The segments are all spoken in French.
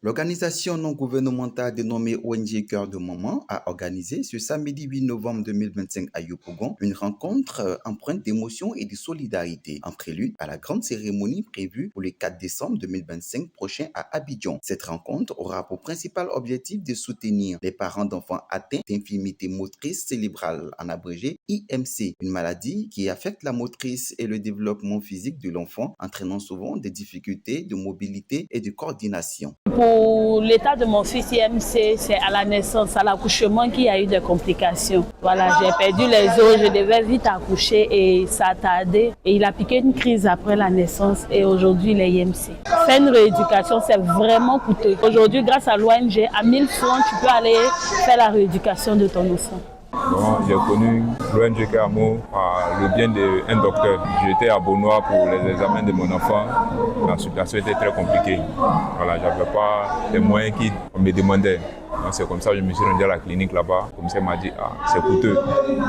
L'organisation non gouvernementale dénommée ONG Cœur de Maman a organisé ce samedi 8 novembre 2025 à Yopougon une rencontre empreinte d'émotion et de solidarité en prélude à la grande cérémonie prévue pour le 4 décembre 2025 prochain à Abidjan. Cette rencontre aura pour principal objectif de soutenir les parents d'enfants atteints d'infirmité motrice cérébrale, en abrégé IMC, une maladie qui affecte la motrice et le développement physique de l'enfant, entraînant souvent des difficultés de mobilité et de coordination. Pour l'état de mon fils IMC, c'est à la naissance, à l'accouchement qu'il y a eu des complications. Voilà, j'ai perdu les os, je devais vite accoucher et ça a tardé. Et il a piqué une crise après la naissance et aujourd'hui il est IMC. Faire une rééducation, c'est vraiment coûteux. Aujourd'hui, grâce à l'ONG, à 1000 francs, tu peux aller faire la rééducation de ton enfant. Bon, j'ai connu l'ONG Carmo par le bien d'un docteur. J'étais à Beaunois pour les examens de mon enfant. La situation était très compliquée. Voilà, j'avais pas les moyens qu'on me demandait. Donc c'est comme ça que je me suis rendu à la clinique là-bas. Comme ça, il m'a dit, c'est coûteux.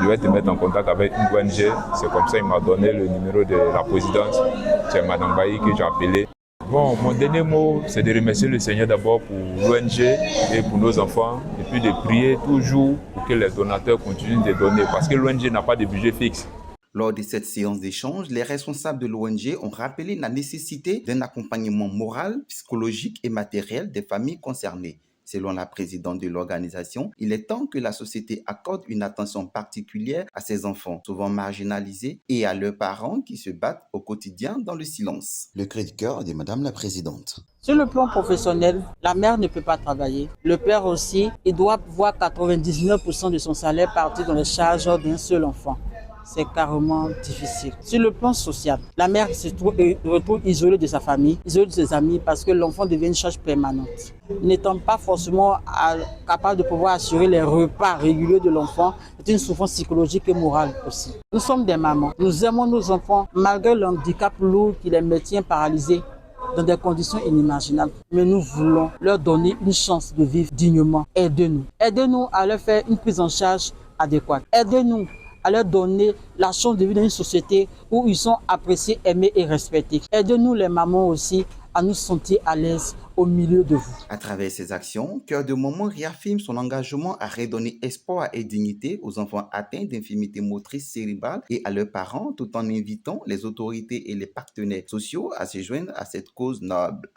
Je vais te mettre en contact avec une ONG. C'est comme ça qu'il m'a donné le numéro de la présidence. C'est Madame Bailly que j'ai appelé. Bon, mon dernier mot, c'est de remercier le Seigneur d'abord pour l'ONG et pour nos enfants, et puis de prier toujours pour que les donateurs continuent de donner, parce que l'ONG n'a pas de budget fixe. Lors de cette séance d'échange, les responsables de l'ONG ont rappelé la nécessité d'un accompagnement moral, psychologique et matériel des familles concernées. Selon la présidente de l'organisation, il est temps que la société accorde une attention particulière à ces enfants, souvent marginalisés, et à leurs parents qui se battent au quotidien dans le silence. Le cri de cœur de Madame la Présidente. Sur le plan professionnel, la mère ne peut pas travailler. Le père aussi, il doit voir 99% de son salaire partir dans les charges d'un seul enfant. C'est carrément difficile. Sur le plan social, la mère se retrouve isolée de sa famille, isolée de ses amis parce que l'enfant devient une charge permanente. N'étant pas forcément capable de pouvoir assurer les repas réguliers de l'enfant, c'est une souffrance psychologique et morale aussi. Nous sommes des mamans. Nous aimons nos enfants malgré le handicap lourd qui les maintient paralysés dans des conditions inimaginables. Mais nous voulons leur donner une chance de vivre dignement. Aidez-nous. Aidez-nous à leur faire une prise en charge adéquate. Aidez-nous à leur donner la chance de vivre dans une société où ils sont appréciés, aimés et respectés. Aidez-nous les mamans aussi à nous sentir à l'aise au milieu de vous. À travers ces actions, Cœur de Maman réaffirme son engagement à redonner espoir et dignité aux enfants atteints d'infirmité motrice cérébrale et à leurs parents, tout en invitant les autorités et les partenaires sociaux à se joindre à cette cause noble.